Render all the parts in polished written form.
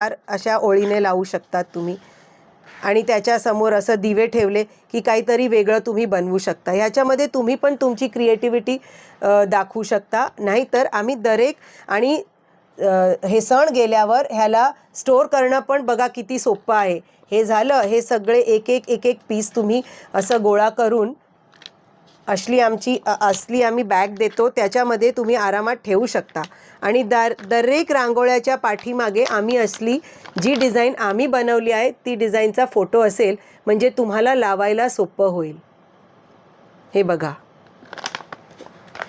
अशा ओळीने लावू शकतात तुम्ही आणि त्याच्यासमोर असं दिवे ठेवले की काहीतरी वेगळं तुम्ही बनवू शकता. ह्याच्यामध्ये तुम्ही पण तुमची क्रिएटिव्हिटी दाखवू शकता. नाहीतर आम्ही दरेक आणि हे सण गेल्यावर ह्याला स्टोअर करणं पण बघा किती सोपं आहे. हे झालं, हे सगळे एक एक पीस तुम्ही असं गोळा करून असली आम्ही बॅग देतो, त्याच्यामध्ये तुम्ही आरामात ठेवू शकता. आणि दरेक रांगोळ्याच्या पाठीमागे आम्ही असली जी डिझाईन आम्ही बनवली आहे ती डिझाईनचा फोटो असेल, म्हणजे तुम्हाला लावायला सोपं होईल. हे बघा,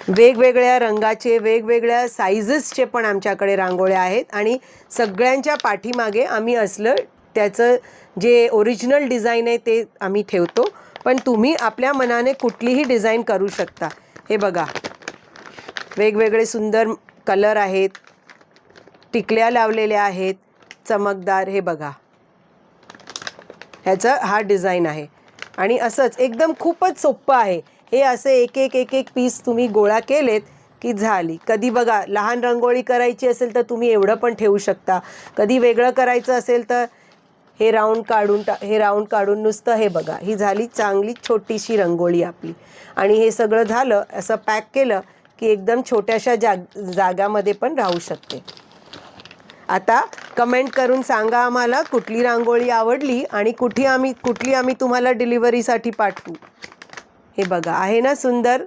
वेगवेगळ्या रंगाचे वेगवेगळ्या साईजेसचे पण आमच्याकडे रांगोळ्या आहेत आणि सगळ्यांच्या पाठीमागे आम्ही असलं त्याचं जे ओरिजिनल डिझाईन आहे ते आम्ही ठेवतो. पण तुम्ही आपल्या मनाने कुठलीही डिझाईन करू शकता. हे बघा, वेगवेगळे सुंदर कलर आहेत, टिकल्या लावलेल्या आहेत, चमकदार. हे बघा, ह्याचा हा डिझाईन आहे आणि असंच एकदम खूपच सोपं आहे. हे असे एक एक पीस तुम्ही गोळा केलेत की झाली. कधी बघा लहान रांगोळी करायची असेल तर तुम्ही एवढं पण ठेवू शकता. कधी वेगळं करायचं असेल तर हे राऊंड काढून नुसतं हे बघा, ही झाली चांगली छोटीशी रंगोळी आपली. आणि हे सगळं झालं असं पॅक केलं की एकदम छोट्याशा जागामध्ये पण राहू शकते. आता कमेंट करून सांगा आम्हाला कुठली रांगोळी आवडली आणि कुठली आम्ही तुम्हाला डिलिव्हरीसाठी पाठवू. हे बघा, आहे ना सुंदर.